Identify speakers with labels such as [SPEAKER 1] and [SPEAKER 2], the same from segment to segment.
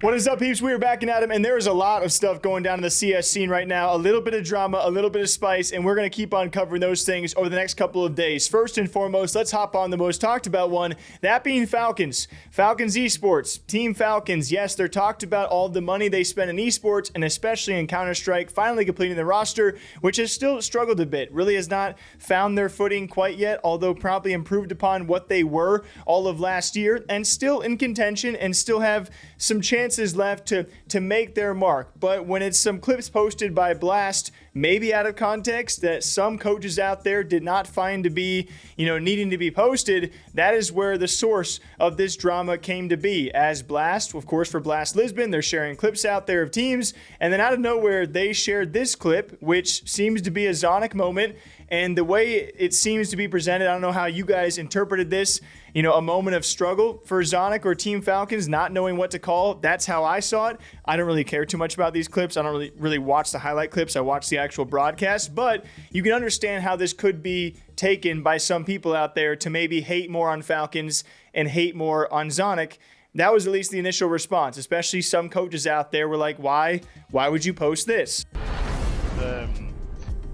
[SPEAKER 1] What is up, peeps? We are back at him, and there is a lot of stuff going down in the CS scene right now. A little bit of drama, a little bit of spice, and we're going to keep on covering those things over the next couple of days. First and foremost, let's hop on the most talked about one, that being Falcons. Falcons esports, Team Falcons. Yes, they're talked about all the money they spend in esports, and especially in Counter-Strike, finally completing the roster, which has still struggled a bit. Really has not found their footing quite yet, although probably improved upon what they were all of last year, and still in contention, and still have some chances left to make their mark. But when it's some clips posted by Blast, maybe out of context, that some coaches out there did not find to be, needing to be posted, that is where the source of this drama came to be. As Blast, of course, for Blast Lisbon, they're sharing clips out there of teams, and then out of nowhere, they shared this clip, which seems to be a Zonic moment. And the way it seems to be presented, I don't know how you guys interpreted this, a moment of struggle for Zonic or Team Falcons, not knowing what to call. That's how I saw it. I don't really care too much about these clips. I don't really watch the highlight clips. I watch the actual broadcast. But you can understand how this could be taken by some people out there to maybe hate more on Falcons and hate more on Zonic. That was at least the initial response, especially some coaches out there were like, why would you post this?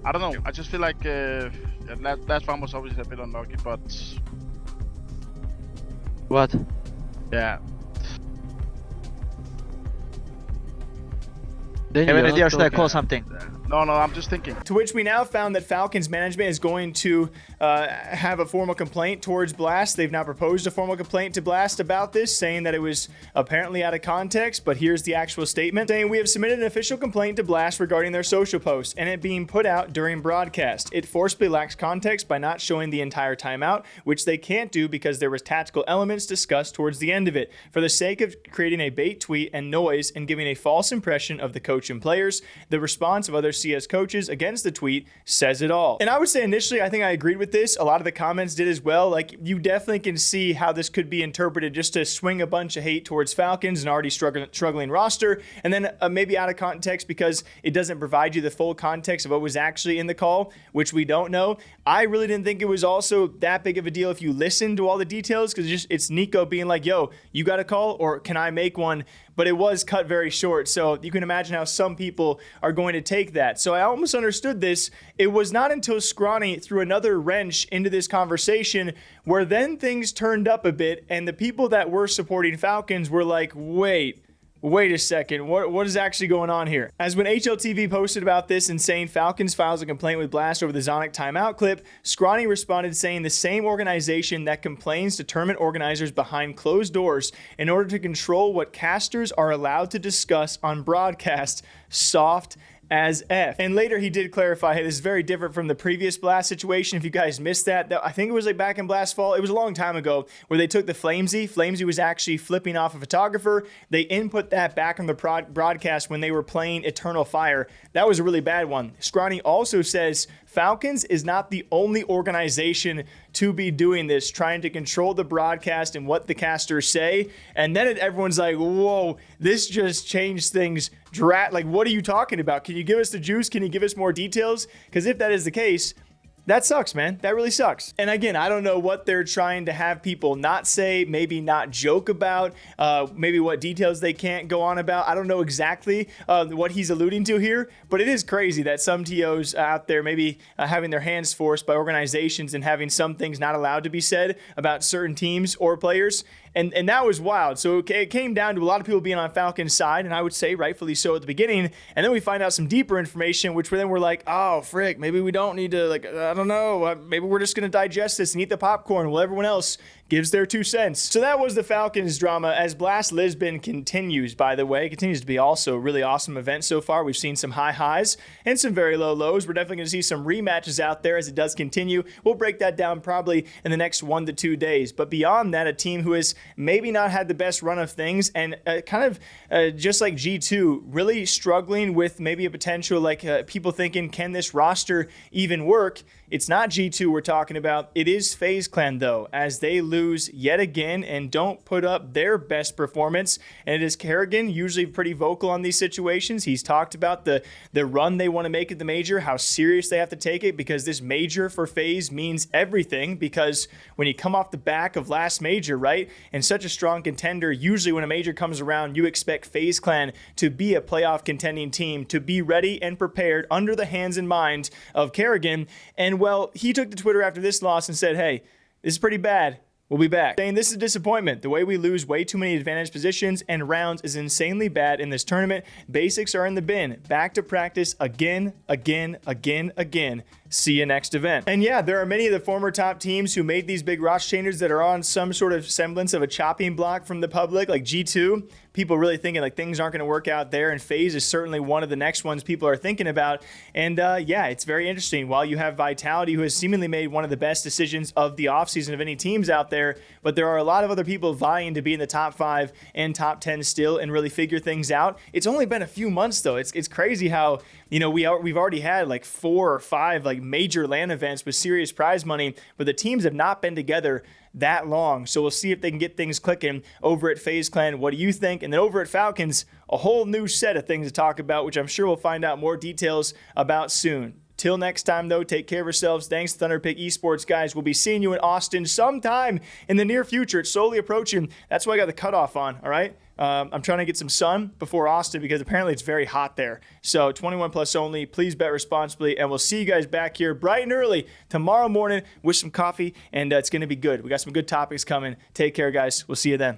[SPEAKER 2] I don't know. I just feel like last one was obviously a bit unlucky, but...
[SPEAKER 3] What?
[SPEAKER 2] Yeah.
[SPEAKER 3] Then you should I call something?
[SPEAKER 2] No, I'm just thinking.
[SPEAKER 1] To which we now found that Falcons management is going to have a formal complaint towards Blast. They've now proposed a formal complaint to Blast about this, saying that it was apparently out of context, but here's the actual statement, saying we have submitted an official complaint to Blast regarding their social post and it being put out during broadcast. It forcibly lacks context by not showing the entire timeout, which they can't do because there was tactical elements discussed towards the end of it. For the sake of creating a bait tweet and noise and giving a false impression of the coach and players, the response of other CS coaches against the tweet says it all. And I would say initially, I think I agreed with this. A lot of the comments did as well. Like, you definitely can see how this could be interpreted just to swing a bunch of hate towards Falcons, an already struggling roster, and then maybe out of context because it doesn't provide you the full context of what was actually in the call, which we don't know. I really didn't think it was also that big of a deal if you listen to all the details, because it's Nico being like, yo, you got a call or can I make one? But it was cut very short, so you can imagine how some people are going to take that. So I almost understood this. It was not until Scrawny threw another wrench into this conversation where then things turned up a bit, and the people that were supporting Falcons were like, wait a second, what is actually going on here? As when HLTV posted about this and saying Falcons files a complaint with Blast over the Zonic timeout clip, Scrawny responded saying the same organization that complains to tournament organizers behind closed doors in order to control what casters are allowed to discuss on broadcast, soft as F. And later he did clarify, hey, this is very different from the previous Blast situation. If you guys missed that, I think it was like back in Blast Fall. It was a long time ago where they took the Flamesy. Flamesy was actually flipping off a photographer. They input that back on the broadcast when they were playing Eternal Fire. That was a really bad one. Scrawny also says Falcons is not the only organization to be doing this, trying to control the broadcast and what the casters say. And then everyone's like, whoa, this just changed things. Like, what are you talking about? Can you give us the juice? Can you give us more details? Because if that is the case, that sucks, man. That really sucks. And again, I don't know what they're trying to have people not say, maybe not joke about, maybe what details they can't go on about. I don't know exactly what he's alluding to here, but it is crazy that some TOs out there maybe having their hands forced by organizations and having some things not allowed to be said about certain teams or players. And that was wild. So it came down to a lot of people being on Falcons' side, and I would say rightfully so at the beginning. And then we find out some deeper information, which then we're like, oh, frick, maybe we don't need to, I don't know, maybe we're just going to digest this and eat the popcorn while everyone else gives their 2 cents. So that was the Falcons drama. As Blast Lisbon continues, by the way, it continues to be also a really awesome event so far. We've seen some high highs and some very low lows. We're definitely going to see some rematches out there as it does continue. We'll break that down probably in the next 1 to 2 days. But beyond that, a team who has maybe not had the best run of things and just like G2, really struggling with maybe a potential people thinking, can this roster even work? It's not G2 we're talking about. It is FaZe Clan, though, as they lose yet again and don't put up their best performance. And it is Karrigan, usually pretty vocal on these situations. He's talked about the run they want to make at the major, how serious they have to take it, because this major for FaZe means everything. Because when you come off the back of last major, right, and such a strong contender, usually when a major comes around, you expect FaZe Clan to be a playoff contending team, to be ready and prepared under the hands and mind of Karrigan. And well, he took to Twitter after this loss and said, hey, this is pretty bad. We'll be back. Saying this is a disappointment. The way we lose way too many advantage positions and rounds is insanely bad in this tournament. Basics are in the bin. Back to practice again. See you next event. And yeah, there are many of the former top teams who made these big roster changes that are on some sort of semblance of a chopping block from the public, like G2. People really thinking like things aren't going to work out there, and FaZe is certainly one of the next ones people are thinking about. And yeah, it's very interesting. While you have Vitality, who has seemingly made one of the best decisions of the offseason of any teams out there, but there are a lot of other people vying to be in the top 5 and top 10 still and really figure things out. It's only been a few months though. It's crazy how, you know, we've already had like 4 or 5 like major LAN events with serious prize money, but the teams have not been together that long. So we'll see if they can get things clicking over at FaZe Clan. What do you think? And then over at Falcons, a whole new set of things to talk about, which I'm sure we'll find out more details about soon. Till next time, though, take care of yourselves. Thanks to Thunderpick Esports, guys. We'll be seeing you in Austin sometime in the near future. It's slowly approaching. That's why I got the cutoff on, all right? I'm trying to get some sun before Austin because apparently it's very hot there. So 21 plus only. Please bet responsibly, and we'll see you guys back here bright and early tomorrow morning with some coffee, and it's going to be good. We got some good topics coming. Take care, guys. We'll see you then.